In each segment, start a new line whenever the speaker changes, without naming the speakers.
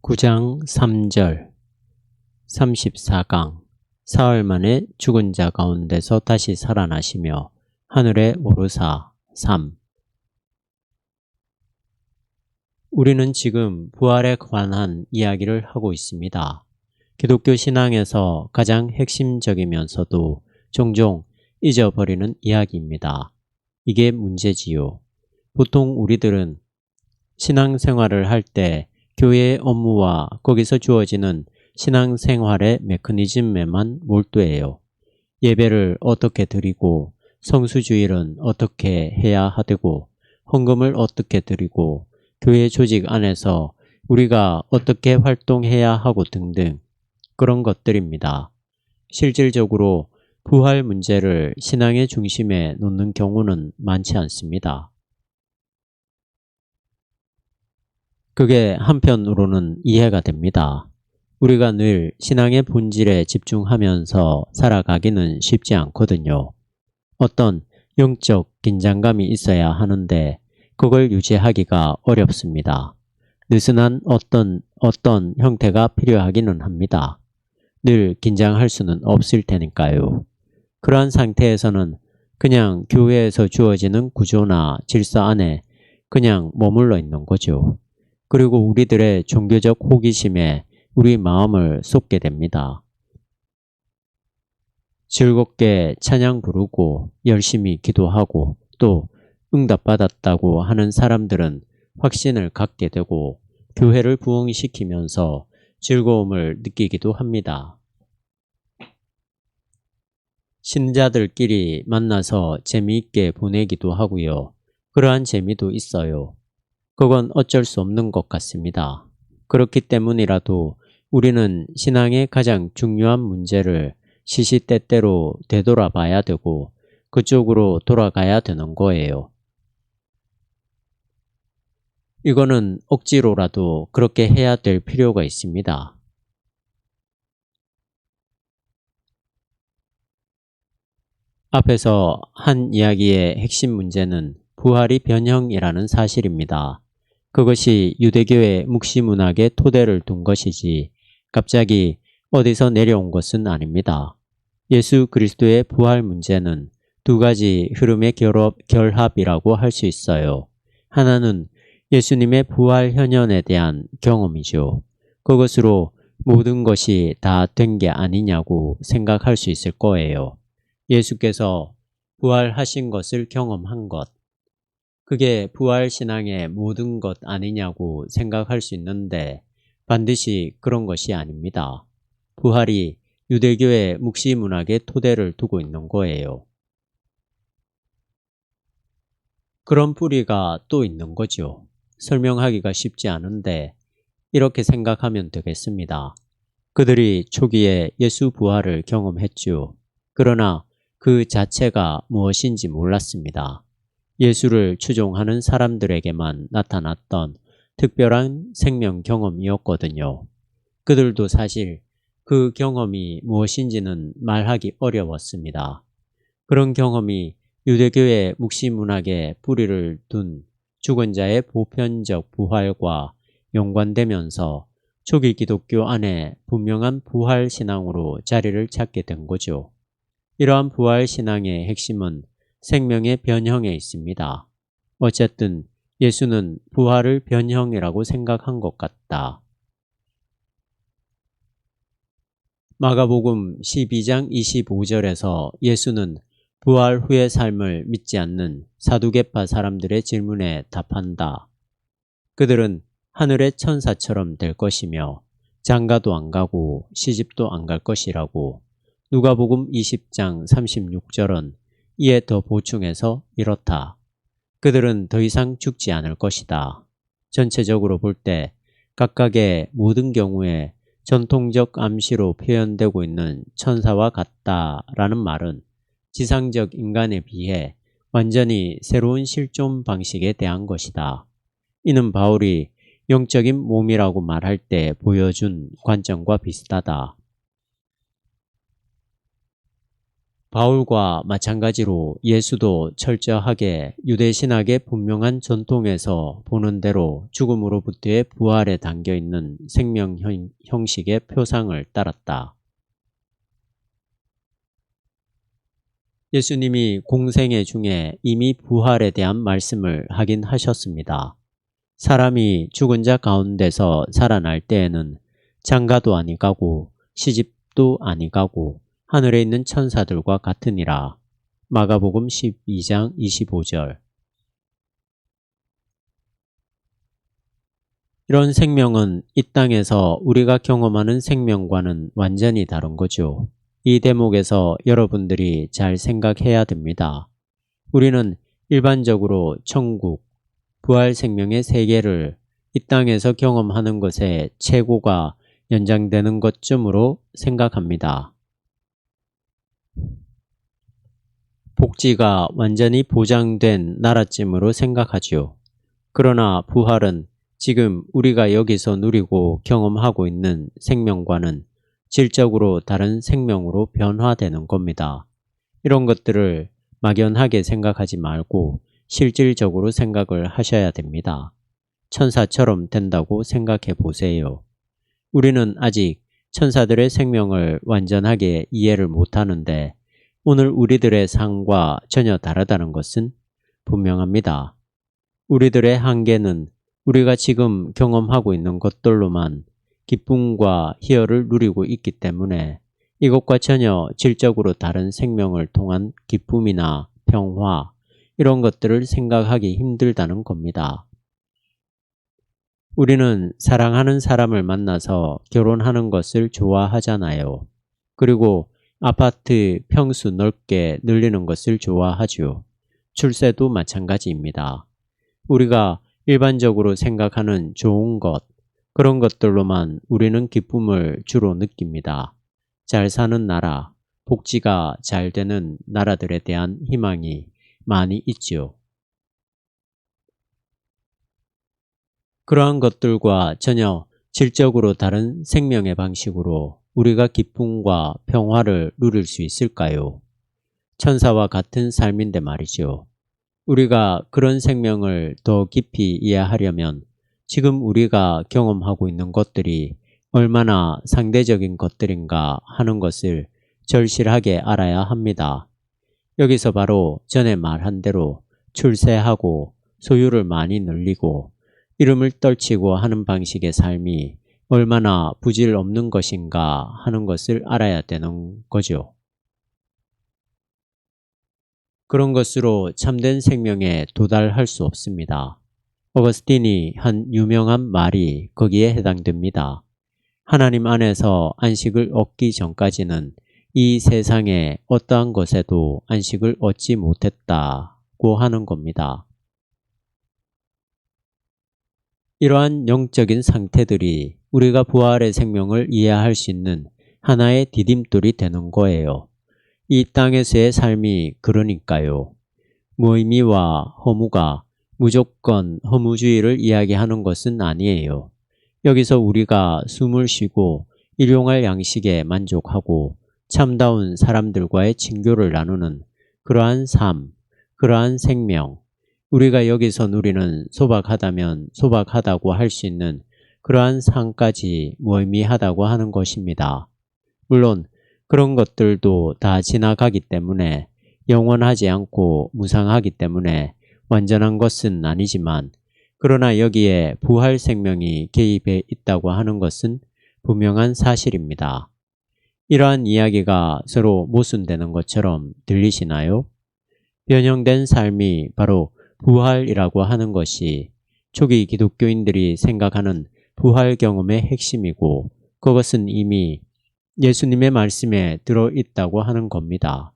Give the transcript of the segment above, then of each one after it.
9장 3절 34강 사흘 만에 죽은 자 가운데서 다시 살아나시며 하늘에 오르사 3. 우리는 지금 부활에 관한 이야기를 하고 있습니다. 기독교 신앙에서 가장 핵심적이면서도 종종 잊어버리는 이야기입니다. 이게 문제지요. 보통 우리들은 신앙생활을 할 때 교회의 업무와 거기서 주어지는 신앙생활의 메커니즘에만 몰두해요. 예배를 어떻게 드리고 성수주일은 어떻게 해야 하되고 헌금을 어떻게 드리고 교회 조직 안에서 우리가 어떻게 활동해야 하고 등등 그런 것들입니다. 실질적으로 부활 문제를 신앙의 중심에 놓는 경우는 많지 않습니다. 그게 한편으로는 이해가 됩니다. 우리가 늘 신앙의 본질에 집중하면서 살아가기는 쉽지 않거든요. 어떤 영적 긴장감이 있어야 하는데 그걸 유지하기가 어렵습니다. 느슨한 어떤 형태가 필요하기는 합니다. 늘 긴장할 수는 없을 테니까요. 그러한 상태에서는 그냥 교회에서 주어지는 구조나 질서 안에 그냥 머물러 있는 거죠. 그리고 우리들의 종교적 호기심에 우리 마음을 쏟게 됩니다. 즐겁게 찬양 부르고 열심히 기도하고 또 응답받았다고 하는 사람들은 확신을 갖게 되고 교회를 부흥시키면서 즐거움을 느끼기도 합니다. 신자들끼리 만나서 재미있게 보내기도 하고요. 그러한 재미도 있어요. 그건 어쩔 수 없는 것 같습니다. 그렇기 때문이라도 우리는 신앙의 가장 중요한 문제를 시시때때로 되돌아봐야 되고 그쪽으로 돌아가야 되는 거예요. 이거는 억지로라도 그렇게 해야 될 필요가 있습니다. 앞에서 한 이야기의 핵심 문제는 부활이 변형이라는 사실입니다. 그것이 유대교의 묵시문학의 토대를 둔 것이지 갑자기 어디서 내려온 것은 아닙니다. 예수 그리스도의 부활 문제는 두 가지 흐름의 결합이라고 할 수 있어요. 하나는 예수님의 부활 현현에 대한 경험이죠. 그것으로 모든 것이 다 된 게 아니냐고 생각할 수 있을 거예요. 예수께서 부활하신 것을 경험한 것. 그게 부활신앙의 모든 것 아니냐고 생각할 수 있는데 반드시 그런 것이 아닙니다. 부활이 유대교의 묵시문학의 토대를 두고 있는 거예요. 그런 뿌리가 또 있는 거죠. 설명하기가 쉽지 않은데 이렇게 생각하면 되겠습니다. 그들이 초기에 예수 부활을 경험했죠. 그러나 그 자체가 무엇인지 몰랐습니다. 예수를 추종하는 사람들에게만 나타났던 특별한 생명 경험이었거든요. 그들도 사실 그 경험이 무엇인지는 말하기 어려웠습니다. 그런 경험이 유대교의 묵시문학에 뿌리를 둔 죽은 자의 보편적 부활과 연관되면서 초기 기독교 안에 분명한 부활 신앙으로 자리를 찾게 된 거죠. 이러한 부활 신앙의 핵심은 생명의 변형에 있습니다. 어쨌든 예수는 부활을 변형이라고 생각한 것 같다. 마가복음 12장 25절에서 예수는 부활 후의 삶을 믿지 않는 사두개파 사람들의 질문에 답한다. 그들은 하늘의 천사처럼 될 것이며 장가도 안 가고 시집도 안 갈 것이라고. 누가복음 20장 36절은 이에 더 보충해서 이렇다. 그들은 더 이상 죽지 않을 것이다. 전체적으로 볼 때 각각의 모든 경우에 전통적 암시로 표현되고 있는 천사와 같다라는 말은 지상적 인간에 비해 완전히 새로운 실존 방식에 대한 것이다. 이는 바울이 영적인 몸이라고 말할 때 보여준 관점과 비슷하다. 바울과 마찬가지로 예수도 철저하게 유대신학의 분명한 전통에서 보는 대로 죽음으로부터의 부활에 담겨있는 생명 형식의 표상을 따랐다. 예수님이 공생애 중에 이미 부활에 대한 말씀을 하긴 하셨습니다. 사람이 죽은 자 가운데서 살아날 때에는 장가도 아니 가고 시집도 아니 가고 하늘에 있는 천사들과 같으니라. 마가복음 12장 25절. 이런 생명은 이 땅에서 우리가 경험하는 생명과는 완전히 다른 거죠. 이 대목에서 여러분들이 잘 생각해야 됩니다. 우리는 일반적으로 천국, 부활 생명의 세계를 이 땅에서 경험하는 것의 최고가 연장되는 것쯤으로 생각합니다. 복지가 완전히 보장된 나라쯤으로 생각하지요. 그러나 부활은 지금 우리가 여기서 누리고 경험하고 있는 생명과는 질적으로 다른 생명으로 변화되는 겁니다. 이런 것들을 막연하게 생각하지 말고 실질적으로 생각을 하셔야 됩니다. 천사처럼 된다고 생각해 보세요. 우리는 아직 천사들의 생명을 완전하게 이해를 못하는데 오늘 우리들의 상과 전혀 다르다는 것은 분명합니다. 우리들의 한계는 우리가 지금 경험하고 있는 것들로만 기쁨과 희열을 누리고 있기 때문에 이것과 전혀 질적으로 다른 생명을 통한 기쁨이나 평화 이런 것들을 생각하기 힘들다는 겁니다. 우리는 사랑하는 사람을 만나서 결혼하는 것을 좋아하잖아요. 그리고 아파트 평수 넓게 늘리는 것을 좋아하죠. 출세도 마찬가지입니다. 우리가 일반적으로 생각하는 좋은 것, 그런 것들로만 우리는 기쁨을 주로 느낍니다. 잘 사는 나라, 복지가 잘 되는 나라들에 대한 희망이 많이 있지요. 그러한 것들과 전혀 질적으로 다른 생명의 방식으로 우리가 기쁨과 평화를 누릴 수 있을까요? 천사와 같은 삶인데 말이죠. 우리가 그런 생명을 더 깊이 이해하려면 지금 우리가 경험하고 있는 것들이 얼마나 상대적인 것들인가 하는 것을 절실하게 알아야 합니다. 여기서 바로 전에 말한 대로 출세하고 소유를 많이 늘리고 이름을 떨치고 하는 방식의 삶이 얼마나 부질 없는 것인가 하는 것을 알아야 되는 거죠. 그런 것으로 참된 생명에 도달할 수 없습니다. 어거스틴이 한 유명한 말이 거기에 해당됩니다. 하나님 안에서 안식을 얻기 전까지는 이 세상의 어떠한 것에도 안식을 얻지 못했다고 하는 겁니다. 이러한 영적인 상태들이 우리가 부활의 생명을 이해할 수 있는 하나의 디딤돌이 되는 거예요. 이 땅에서의 삶이 그러니까요. 무의미와 허무가 무조건 허무주의를 이야기하는 것은 아니에요. 여기서 우리가 숨을 쉬고 일용할 양식에 만족하고 참다운 사람들과의 친교를 나누는 그러한 삶, 그러한 생명, 우리가 여기서 누리는 소박하다면 소박하다고 할 수 있는 그러한 상까지 무의미하다고 하는 것입니다. 물론 그런 것들도 다 지나가기 때문에 영원하지 않고 무상하기 때문에 완전한 것은 아니지만 그러나 여기에 부활 생명이 개입해 있다고 하는 것은 분명한 사실입니다. 이러한 이야기가 서로 모순되는 것처럼 들리시나요? 변형된 삶이 바로 부활이라고 하는 것이 초기 기독교인들이 생각하는 부활 경험의 핵심이고 그것은 이미 예수님의 말씀에 들어있다고 하는 겁니다.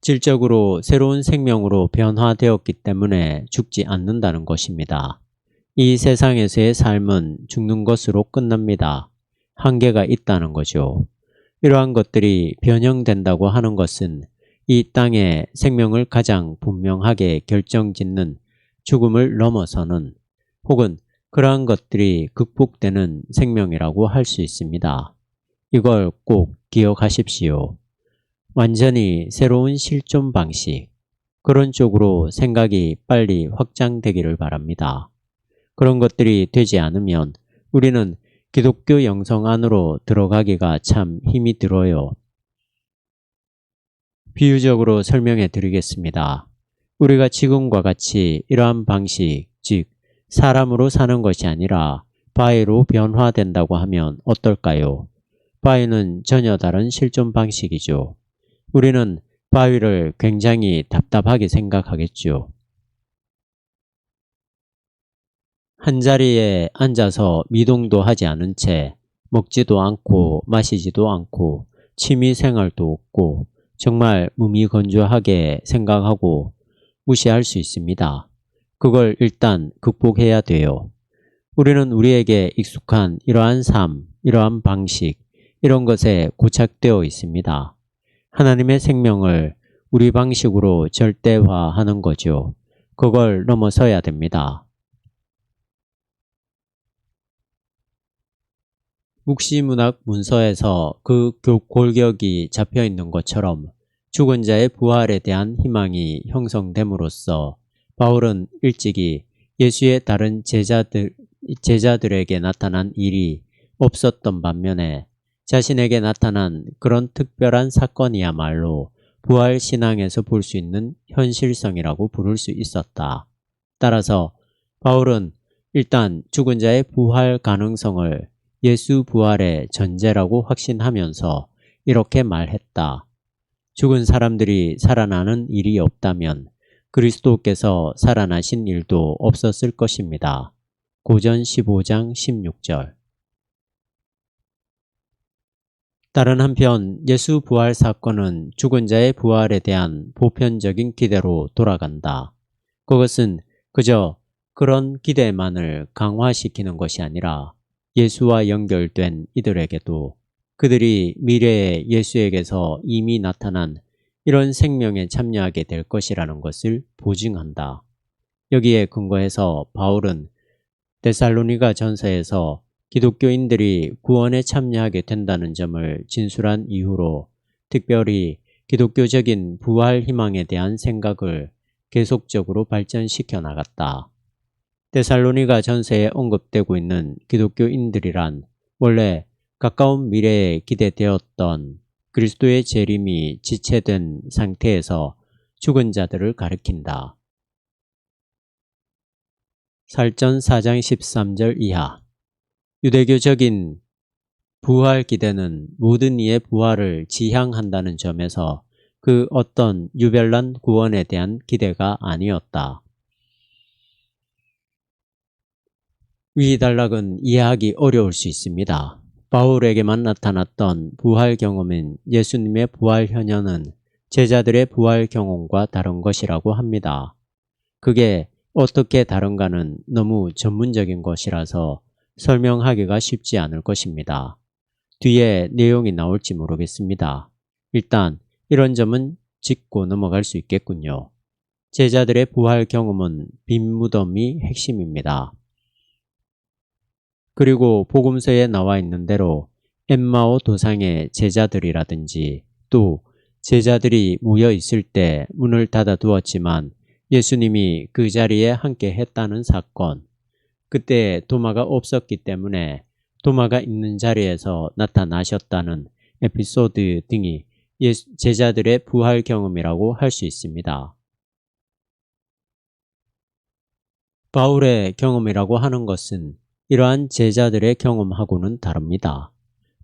질적으로 새로운 생명으로 변화되었기 때문에 죽지 않는다는 것입니다. 이 세상에서의 삶은 죽는 것으로 끝납니다. 한계가 있다는 거죠. 이러한 것들이 변형된다고 하는 것은 이 땅의 생명을 가장 분명하게 결정짓는 죽음을 넘어서는 혹은 그러한 것들이 극복되는 생명이라고 할 수 있습니다. 이걸 꼭 기억하십시오. 완전히 새로운 실존 방식, 그런 쪽으로 생각이 빨리 확장되기를 바랍니다. 그런 것들이 되지 않으면 우리는 기독교 영성 안으로 들어가기가 참 힘이 들어요. 비유적으로 설명해 드리겠습니다. 우리가 지금과 같이 이러한 방식, 즉 사람으로 사는 것이 아니라 바위로 변화된다고 하면 어떨까요? 바위는 전혀 다른 실존 방식이죠. 우리는 바위를 굉장히 답답하게 생각하겠죠. 한자리에 앉아서 미동도 하지 않은 채 먹지도 않고 마시지도 않고 취미 생활도 없고 정말 무미건조하게 생각하고 무시할 수 있습니다. 그걸 일단 극복해야 돼요. 우리는 우리에게 익숙한 이러한 삶, 이러한 방식, 이런 것에 고착되어 있습니다. 하나님의 생명을 우리 방식으로 절대화하는 거죠. 그걸 넘어서야 됩니다. 묵시문학 문서에서 그 골격이 잡혀 있는 것처럼 죽은 자의 부활에 대한 희망이 형성됨으로써 바울은 일찍이 예수의 다른 제자들에게 나타난 일이 없었던 반면에 자신에게 나타난 그런 특별한 사건이야말로 부활 신앙에서 볼 수 있는 현실성이라고 부를 수 있었다. 따라서 바울은 일단 죽은 자의 부활 가능성을 예수 부활의 전제라고 확신하면서 이렇게 말했다. 죽은 사람들이 살아나는 일이 없다면 그리스도께서 살아나신 일도 없었을 것입니다. 고전 15장 16절. 다른 한편 예수 부활 사건은 죽은 자의 부활에 대한 보편적인 기대로 돌아간다. 그것은 그저 그런 기대만을 강화시키는 것이 아니라 예수와 연결된 이들에게도 그들이 미래에 예수에게서 이미 나타난 이런 생명에 참여하게 될 것이라는 것을 보증한다. 여기에 근거해서 바울은 데살로니가 전서에서 기독교인들이 구원에 참여하게 된다는 점을 진술한 이후로 특별히 기독교적인 부활 희망에 대한 생각을 계속적으로 발전시켜 나갔다. 데살로니가 전서에 언급되고 있는 기독교인들이란 원래 가까운 미래에 기대되었던 그리스도의 재림이 지체된 상태에서 죽은 자들을 가리킨다. 살전 4장 13절 이하. 유대교적인 부활 기대는 모든 이의 부활을 지향한다는 점에서 그 어떤 유별난 구원에 대한 기대가 아니었다. 위 단락은 이해하기 어려울 수 있습니다. 바울에게만 나타났던 부활 경험인 예수님의 부활 현현은 제자들의 부활 경험과 다른 것이라고 합니다. 그게 어떻게 다른가는 너무 전문적인 것이라서 설명하기가 쉽지 않을 것입니다. 뒤에 내용이 나올지 모르겠습니다. 일단 이런 점은 짚고 넘어갈 수 있겠군요. 제자들의 부활 경험은 빈 무덤이 핵심입니다. 그리고 복음서에 나와 있는 대로 엠마오 도상의 제자들이라든지 또 제자들이 모여 있을 때 문을 닫아 두었지만 예수님이 그 자리에 함께 했다는 사건, 그때 도마가 없었기 때문에 도마가 있는 자리에서 나타나셨다는 에피소드 등이 제자들의 부활 경험이라고 할 수 있습니다. 바울의 경험이라고 하는 것은 이러한 제자들의 경험하고는 다릅니다.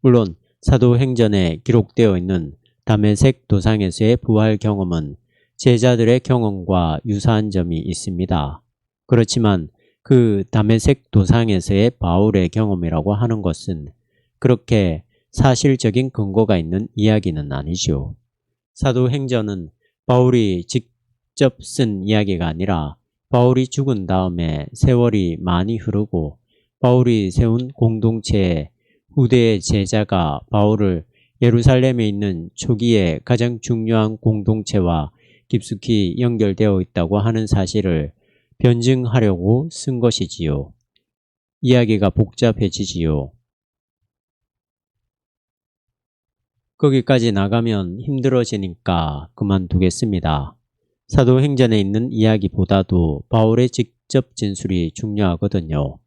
물론 사도행전에 기록되어 있는 다메섹 도상에서의 부활 경험은 제자들의 경험과 유사한 점이 있습니다. 그렇지만 그 다메섹 도상에서의 바울의 경험이라고 하는 것은 그렇게 사실적인 근거가 있는 이야기는 아니죠. 사도행전은 바울이 직접 쓴 이야기가 아니라 바울이 죽은 다음에 세월이 많이 흐르고 바울이 세운 공동체의 후대의 제자가 바울을 예루살렘에 있는 초기의 가장 중요한 공동체와 깊숙이 연결되어 있다고 하는 사실을 변증하려고 쓴 것이지요. 이야기가 복잡해지지요. 거기까지 나가면 힘들어지니까 그만두겠습니다. 사도행전에 있는 이야기보다도 바울의 직접 진술이 중요하거든요.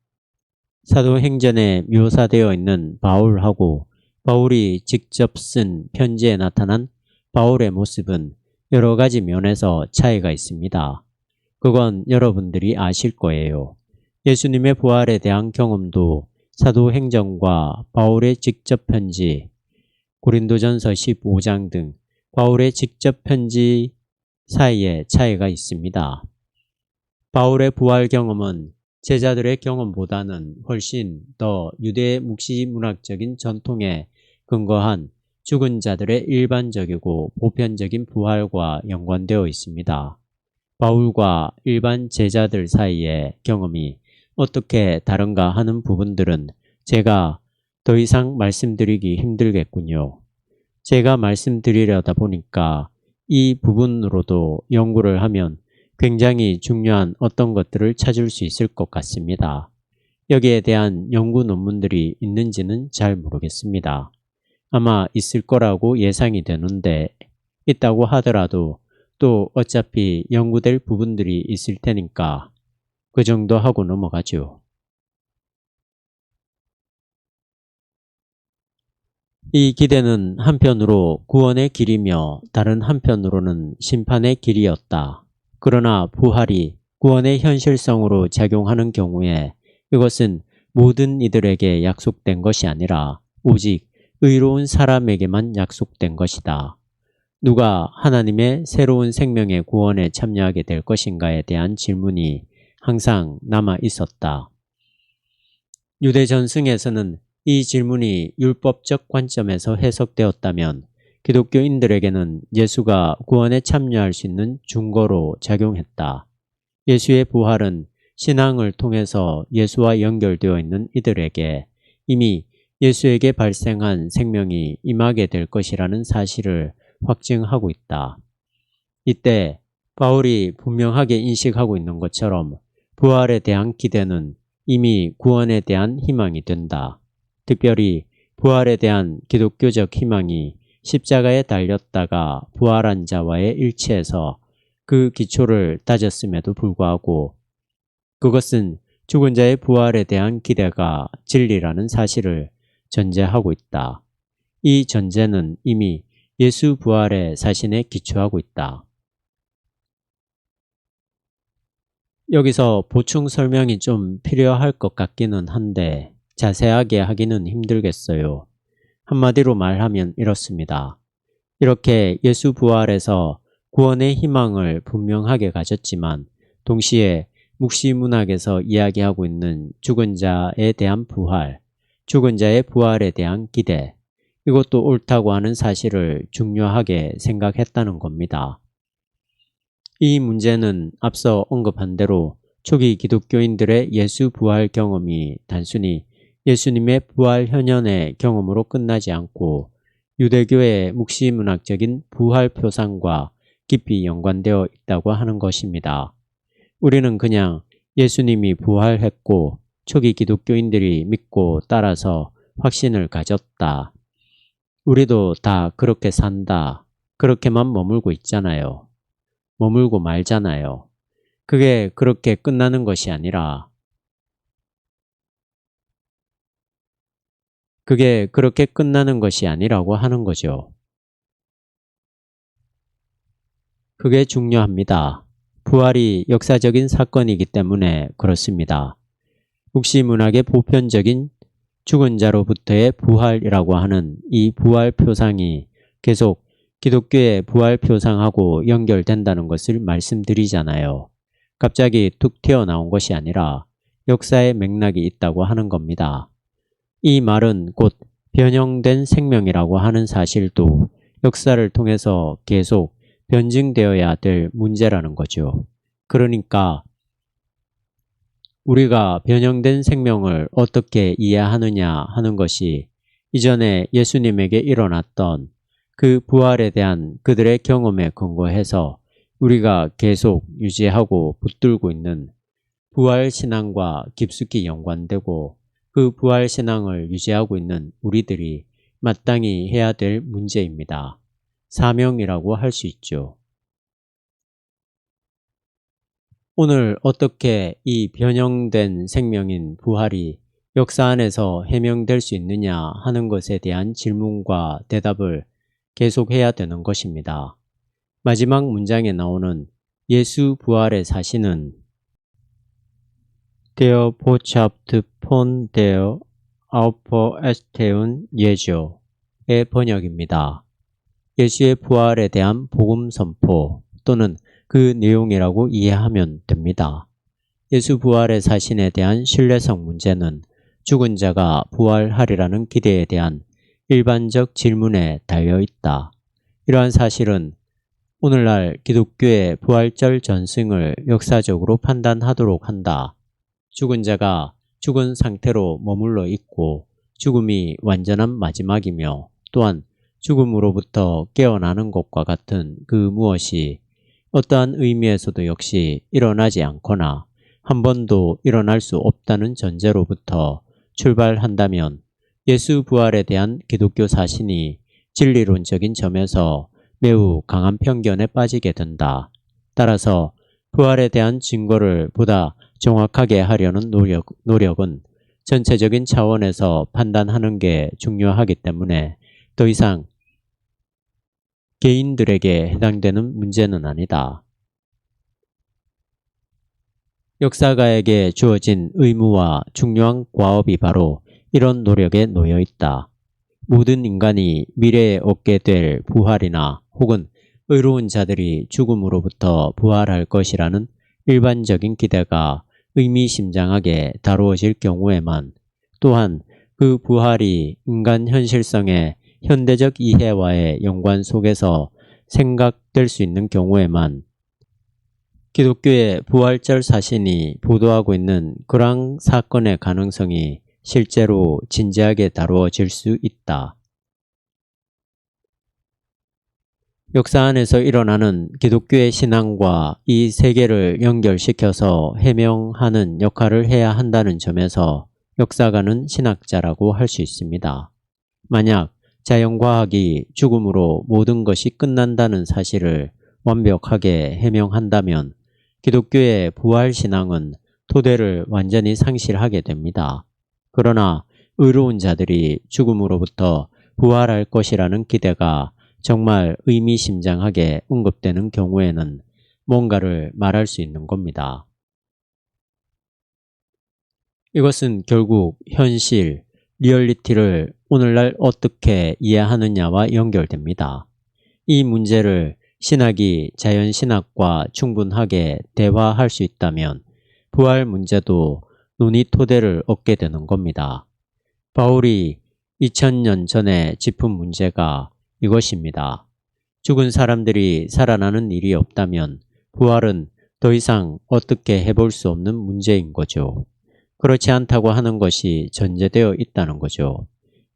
사도행전에 묘사되어 있는 바울하고 바울이 직접 쓴 편지에 나타난 바울의 모습은 여러 가지 면에서 차이가 있습니다. 그건 여러분들이 아실 거예요. 예수님의 부활에 대한 경험도 사도행전과 바울의 직접 편지, 고린도전서 15장 등 바울의 직접 편지 사이에 차이가 있습니다. 바울의 부활 경험은 제자들의 경험보다는 훨씬 더 유대 묵시문학적인 전통에 근거한 죽은 자들의 일반적이고 보편적인 부활과 연관되어 있습니다. 바울과 일반 제자들 사이의 경험이 어떻게 다른가 하는 부분들은 제가 더 이상 말씀드리기 힘들겠군요. 제가 말씀드리려다 보니까 이 부분으로도 연구를 하면 굉장히 중요한 어떤 것들을 찾을 수 있을 것 같습니다. 여기에 대한 연구 논문들이 있는지는 잘 모르겠습니다. 아마 있을 거라고 예상이 되는데 있다고 하더라도 또 어차피 연구될 부분들이 있을 테니까 그 정도 하고 넘어가죠. 이 기대는 한편으로 구원의 길이며 다른 한편으로는 심판의 길이었다. 그러나 부활이 구원의 현실성으로 작용하는 경우에 이것은 모든 이들에게 약속된 것이 아니라 오직 의로운 사람에게만 약속된 것이다. 누가 하나님의 새로운 생명의 구원에 참여하게 될 것인가에 대한 질문이 항상 남아 있었다. 유대 전승에서는 이 질문이 율법적 관점에서 해석되었다면 기독교인들에게는 예수가 구원에 참여할 수 있는 증거로 작용했다. 예수의 부활은 신앙을 통해서 예수와 연결되어 있는 이들에게 이미 예수에게 발생한 생명이 임하게 될 것이라는 사실을 확증하고 있다. 이때 바울이 분명하게 인식하고 있는 것처럼 부활에 대한 기대는 이미 구원에 대한 희망이 된다. 특별히 부활에 대한 기독교적 희망이 십자가에 달렸다가 부활한 자와의 일치해서 그 기초를 다졌음에도 불구하고 그것은 죽은 자의 부활에 대한 기대가 진리라는 사실을 전제하고 있다. 이 전제는 이미 예수 부활의 사신에 기초하고 있다. 여기서 보충 설명이 좀 필요할 것 같기는 한데 자세하게 하기는 힘들겠어요. 한마디로 말하면 이렇습니다. 이렇게 예수 부활에서 구원의 희망을 분명하게 가졌지만 동시에 묵시문학에서 이야기하고 있는 죽은 자에 대한 부활, 죽은 자의 부활에 대한 기대, 이것도 옳다고 하는 사실을 중요하게 생각했다는 겁니다. 이 문제는 앞서 언급한 대로 초기 기독교인들의 예수 부활 경험이 단순히 예수님의 부활 현현의 경험으로 끝나지 않고 유대교의 묵시문학적인 부활 표상과 깊이 연관되어 있다고 하는 것입니다. 우리는 그냥 예수님이 부활했고 초기 기독교인들이 믿고 따라서 확신을 가졌다. 우리도 다 그렇게 산다. 그렇게만 머물고 있잖아요. 머물고 말잖아요. 그게 그렇게 끝나는 것이 아니라 그게 그렇게 끝나는 것이 아니라고 하는 거죠. 그게 중요합니다. 부활이 역사적인 사건이기 때문에 그렇습니다. 묵시문학의 보편적인 죽은 자로부터의 부활이라고 하는 이 부활 표상이 계속 기독교의 부활 표상하고 연결된다는 것을 말씀드리잖아요. 갑자기 툭 튀어나온 것이 아니라 역사의 맥락이 있다고 하는 겁니다. 이 말은 곧 변형된 생명이라고 하는 사실도 역사를 통해서 계속 변증되어야 될 문제라는 거죠. 그러니까 우리가 변형된 생명을 어떻게 이해하느냐 하는 것이 이전에 예수님에게 일어났던 그 부활에 대한 그들의 경험에 근거해서 우리가 계속 유지하고 붙들고 있는 부활신앙과 깊숙이 연관되고 그 부활신앙을 유지하고 있는 우리들이 마땅히 해야 될 문제입니다. 사명이라고 할 수 있죠. 오늘 어떻게 이 변형된 생명인 부활이 역사 안에서 해명될 수 있느냐 하는 것에 대한 질문과 대답을 계속해야 되는 것입니다. 마지막 문장에 나오는 예수 부활의 사신은 Der Botschaft von der Auferstehung Jesu의 번역입니다. 예수의 부활에 대한 복음 선포 또는 그 내용이라고 이해하면 됩니다. 예수 부활의 사신에 대한 신뢰성 문제는 죽은 자가 부활하리라는 기대에 대한 일반적 질문에 달려 있다. 이러한 사실은 오늘날 기독교의 부활절 전승을 역사적으로 판단하도록 한다. 죽은 자가 죽은 상태로 머물러 있고 죽음이 완전한 마지막이며 또한 죽음으로부터 깨어나는 것과 같은 그 무엇이 어떠한 의미에서도 역시 일어나지 않거나 한 번도 일어날 수 없다는 전제로부터 출발한다면 예수 부활에 대한 기독교 사신이 진리론적인 점에서 매우 강한 편견에 빠지게 된다. 따라서 부활에 대한 증거를 보다 정확하게 하려는 노력은 전체적인 차원에서 판단하는 게 중요하기 때문에 더 이상 개인들에게 해당되는 문제는 아니다. 역사가에게 주어진 의무와 중요한 과업이 바로 이런 노력에 놓여 있다. 모든 인간이 미래에 얻게 될 부활이나 혹은 의로운 자들이 죽음으로부터 부활할 것이라는 일반적인 기대가 의미심장하게 다루어질 경우에만 또한 그 부활이 인간 현실성의 현대적 이해와의 연관 속에서 생각될 수 있는 경우에만 기독교의 부활절 사신이 보도하고 있는 그러한 사건의 가능성이 실제로 진지하게 다루어질 수 있다. 역사 안에서 일어나는 기독교의 신앙과 이 세계를 연결시켜서 해명하는 역할을 해야 한다는 점에서 역사가는 신학자라고 할 수 있습니다. 만약 자연과학이 죽음으로 모든 것이 끝난다는 사실을 완벽하게 해명한다면 기독교의 부활신앙은 토대를 완전히 상실하게 됩니다. 그러나 의로운 자들이 죽음으로부터 부활할 것이라는 기대가 정말 의미심장하게 언급되는 경우에는 뭔가를 말할 수 있는 겁니다. 이것은 결국 현실, 리얼리티를 오늘날 어떻게 이해하느냐와 연결됩니다. 이 문제를 신학이 자연신학과 충분하게 대화할 수 있다면 부활 문제도 논의 토대를 얻게 되는 겁니다. 바울이 2000년 전에 짚은 문제가 이것입니다. 죽은 사람들이 살아나는 일이 없다면 부활은 더 이상 어떻게 해볼 수 없는 문제인 거죠. 그렇지 않다고 하는 것이 전제되어 있다는 거죠.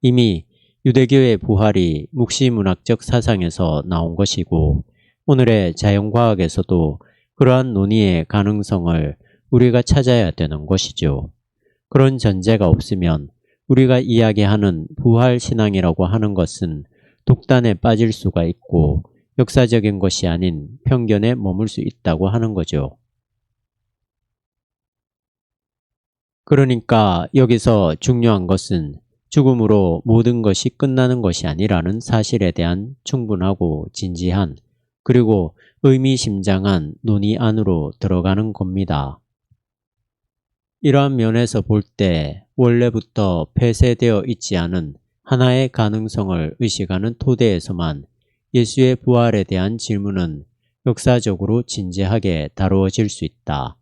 이미 유대교의 부활이 묵시문학적 사상에서 나온 것이고 오늘의 자연과학에서도 그러한 논의의 가능성을 우리가 찾아야 되는 것이죠. 그런 전제가 없으면 우리가 이야기하는 부활신앙이라고 하는 것은 독단에 빠질 수가 있고 역사적인 것이 아닌 편견에 머물 수 있다고 하는 거죠. 그러니까 여기서 중요한 것은 죽음으로 모든 것이 끝나는 것이 아니라는 사실에 대한 충분하고 진지한 그리고 의미심장한 논의 안으로 들어가는 겁니다. 이러한 면에서 볼 때 원래부터 폐쇄되어 있지 않은 하나의 가능성을 의식하는 토대에서만 예수의 부활에 대한 질문은 역사적으로 진지하게 다루어질 수 있다.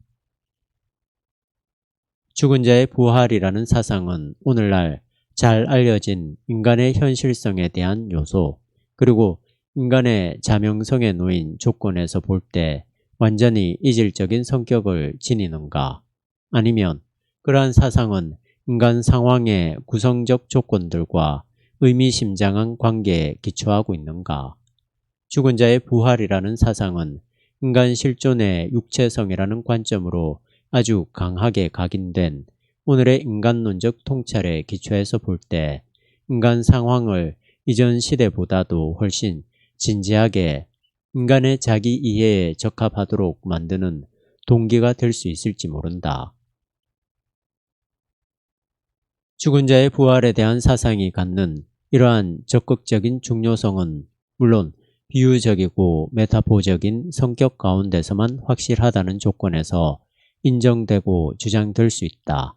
죽은 자의 부활이라는 사상은 오늘날 잘 알려진 인간의 현실성에 대한 요소 그리고 인간의 자명성에 놓인 조건에서 볼 때 완전히 이질적인 성격을 지니는가 아니면 그러한 사상은 인간 상황의 구성적 조건들과 의미심장한 관계에 기초하고 있는가? 죽은 자의 부활이라는 사상은 인간 실존의 육체성이라는 관점으로 아주 강하게 각인된 오늘의 인간론적 통찰에 기초해서 볼 때 인간 상황을 이전 시대보다도 훨씬 진지하게 인간의 자기 이해에 적합하도록 만드는 동기가 될 수 있을지 모른다. 죽은 자의 부활에 대한 사상이 갖는 이러한 적극적인 중요성은 물론 비유적이고 메타포적인 성격 가운데서만 확실하다는 조건에서 인정되고 주장될 수 있다.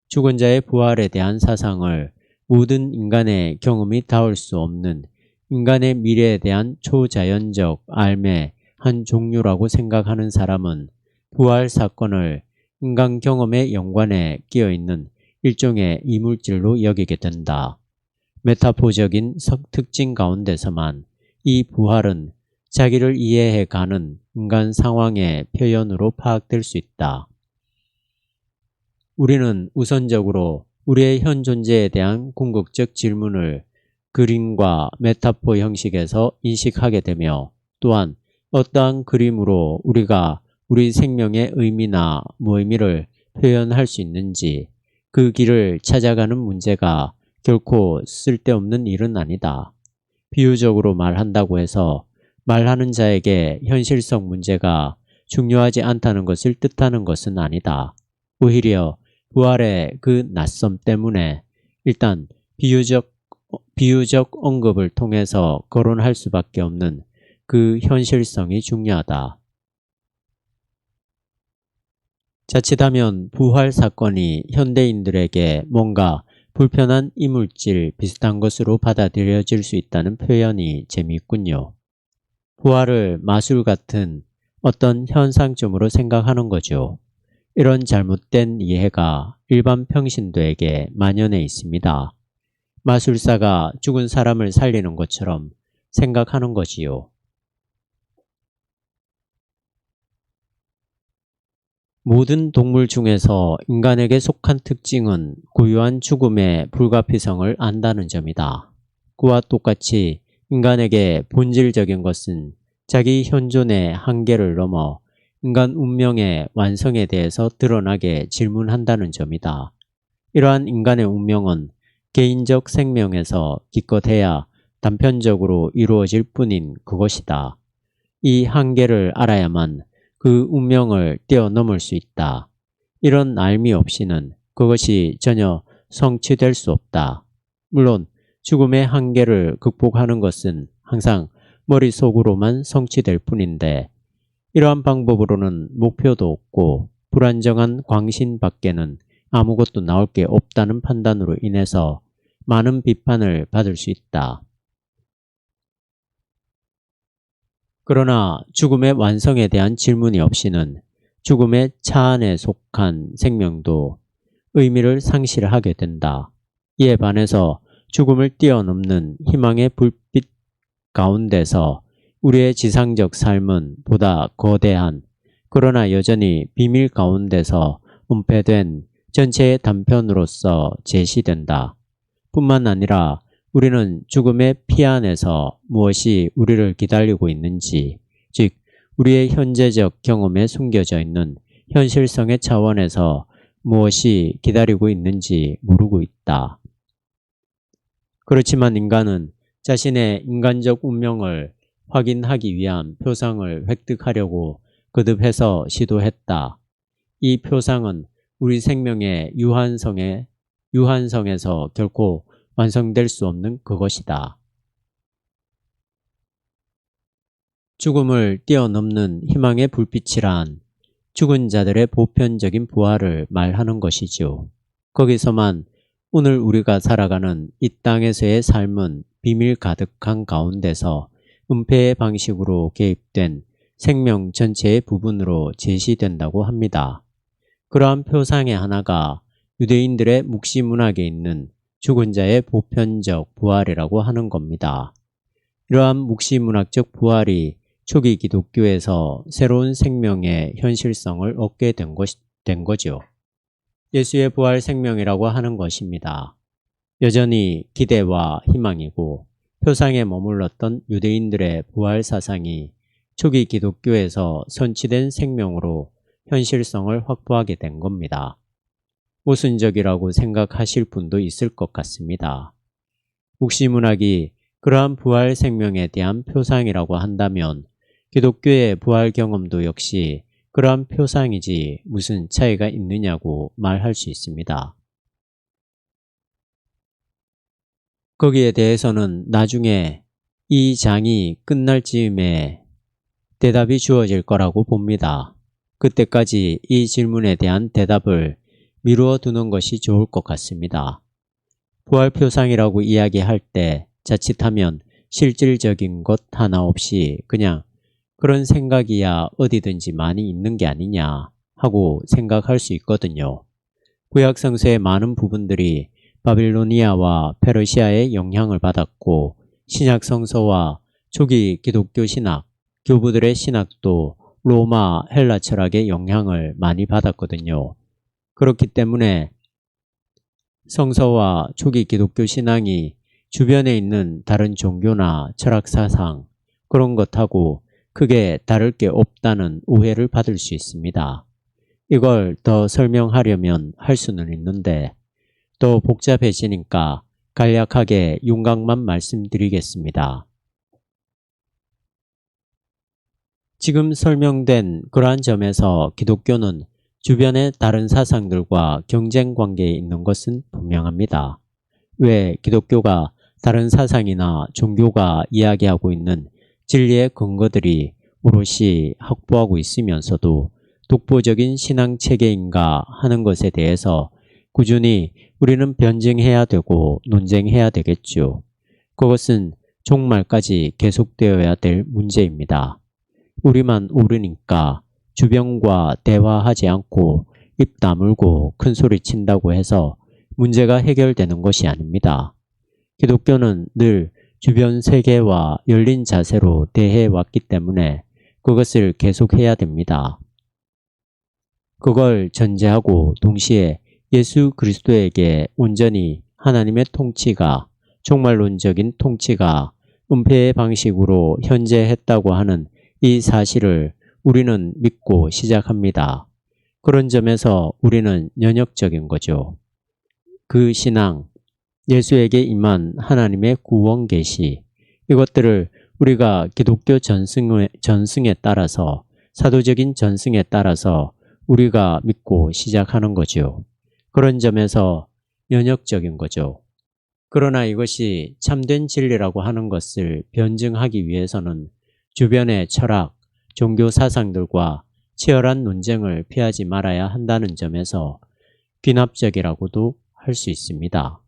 죽은 자의 부활에 대한 사상을 모든 인간의 경험이 닿을 수 없는 인간의 미래에 대한 초자연적 삶의 한 종류라고 생각하는 사람은 부활 사건을 인간 경험의 연관에 끼어있는 일종의 이물질로 여기게 된다. 메타포적인 특징 가운데서만 이 부활은 자기를 이해해가는 인간 상황의 표현으로 파악될 수 있다. 우리는 우선적으로 우리의 현 존재에 대한 궁극적 질문을 그림과 메타포 형식에서 인식하게 되며 또한 어떠한 그림으로 우리가 우리 생명의 의미나 무의미를 표현할 수 있는지 그 길을 찾아가는 문제가 결코 쓸데없는 일은 아니다. 비유적으로 말한다고 해서 말하는 자에게 현실성 문제가 중요하지 않다는 것을 뜻하는 것은 아니다. 오히려 부활의 그 낯섦 때문에 일단 비유적 언급을 통해서 거론할 수밖에 없는 그 현실성이 중요하다. 자칫하면 부활 사건이 현대인들에게 뭔가 불편한 이물질 비슷한 것으로 받아들여질 수 있다는 표현이 재미있군요. 부활을 마술 같은 어떤 현상점으로 생각하는 거죠. 이런 잘못된 이해가 일반 평신도에게 만연해 있습니다. 마술사가 죽은 사람을 살리는 것처럼 생각하는 거지요. 모든 동물 중에서 인간에게 속한 특징은 고유한 죽음의 불가피성을 안다는 점이다. 그와 똑같이 인간에게 본질적인 것은 자기 현존의 한계를 넘어 인간 운명의 완성에 대해서 드러나게 질문한다는 점이다. 이러한 인간의 운명은 개인적 생명에서 기껏해야 단편적으로 이루어질 뿐인 그것이다. 이 한계를 알아야만 그 운명을 뛰어넘을 수 있다. 이런 알미 없이는 그것이 전혀 성취될 수 없다. 물론 죽음의 한계를 극복하는 것은 항상 머릿속으로만 성취될 뿐인데 이러한 방법으로는 목표도 없고 불안정한 광신 밖에는 아무것도 나올 게 없다는 판단으로 인해서 많은 비판을 받을 수 있다. 그러나 죽음의 완성에 대한 질문이 없이는 죽음의 차 안에 속한 생명도 의미를 상실하게 된다. 이에 반해서 죽음을 뛰어넘는 희망의 불빛 가운데서 우리의 지상적 삶은 보다 거대한 그러나 여전히 비밀 가운데서 은폐된 전체의 단편으로서 제시된다. 뿐만 아니라 우리는 죽음의 피 안에서 무엇이 우리를 기다리고 있는지, 즉 우리의 현재적 경험에 숨겨져 있는 현실성의 차원에서 무엇이 기다리고 있는지 모르고 있다. 그렇지만 인간은 자신의 인간적 운명을 확인하기 위한 표상을 획득하려고 거듭해서 시도했다. 이 표상은 우리 생명의 유한성에서 결코 완성될 수 없는 그것이다. 죽음을 뛰어넘는 희망의 불빛이란 죽은 자들의 보편적인 부활을 말하는 것이죠. 거기서만 오늘 우리가 살아가는 이 땅에서의 삶은 비밀 가득한 가운데서 은폐의 방식으로 개입된 생명 전체의 부분으로 제시된다고 합니다. 그러한 표상의 하나가 유대인들의 묵시문학에 있는 죽은 자의 보편적 부활이라고 하는 겁니다. 이러한 묵시문학적 부활이 초기 기독교에서 새로운 생명의 현실성을 얻게 된 거죠. 예수의 부활 생명이라고 하는 것입니다. 여전히 기대와 희망이고 표상에 머물렀던 유대인들의 부활 사상이 초기 기독교에서 선취된 생명으로 현실성을 확보하게 된 겁니다. 모순적이라고 생각하실 분도 있을 것 같습니다. 묵시문학이 그러한 부활 생명에 대한 표상이라고 한다면 기독교의 부활 경험도 역시 그러한 표상이지 무슨 차이가 있느냐고 말할 수 있습니다. 거기에 대해서는 나중에 이 장이 끝날 즈음에 대답이 주어질 거라고 봅니다. 그때까지 이 질문에 대한 대답을 미루어 두는 것이 좋을 것 같습니다. 부활표상이라고 이야기할 때 자칫하면 실질적인 것 하나 없이 그냥 그런 생각이야 어디든지 많이 있는 게 아니냐 하고 생각할 수 있거든요. 구약 성서의 많은 부분들이 바빌로니아와 페르시아의 영향을 받았고 신약 성서와 초기 기독교 신학, 교부들의 신학도 로마, 헬라 철학의 영향을 많이 받았거든요. 그렇기 때문에 성서와 초기 기독교 신앙이 주변에 있는 다른 종교나 철학 사상 그런 것하고 크게 다를 게 없다는 오해를 받을 수 있습니다. 이걸 더 설명하려면 할 수는 있는데 더 복잡해지니까 간략하게 윤곽만 말씀드리겠습니다. 지금 설명된 그러한 점에서 기독교는 주변의 다른 사상들과 경쟁 관계에 있는 것은 분명합니다. 왜 기독교가 다른 사상이나 종교가 이야기하고 있는 진리의 근거들이 오롯이 확보하고 있으면서도 독보적인 신앙 체계인가 하는 것에 대해서 꾸준히 우리는 변증해야 되고 논쟁해야 되겠죠. 그것은 종말까지 계속되어야 될 문제입니다. 우리만 오르니까 주변과 대화하지 않고 입 다물고 큰소리 친다고 해서 문제가 해결되는 것이 아닙니다. 기독교는 늘 주변 세계와 열린 자세로 대해왔기 때문에 그것을 계속해야 됩니다. 그걸 전제하고 동시에 예수 그리스도에게 온전히 하나님의 통치가 종말론적인 통치가 은폐의 방식으로 현재했다고 하는 이 사실을 우리는 믿고 시작합니다. 그런 점에서 우리는 연역적인 거죠. 그 신앙, 예수에게 임한 하나님의 구원 계시, 이것들을 우리가 기독교 전승에 따라서 사도적인 전승에 따라서 우리가 믿고 시작하는 거죠. 그런 점에서 연역적인 거죠. 그러나 이것이 참된 진리라고 하는 것을 변증하기 위해서는 주변의 철학, 종교 사상들과 치열한 논쟁을 피하지 말아야 한다는 점에서 귀납적이라고도 할 수 있습니다.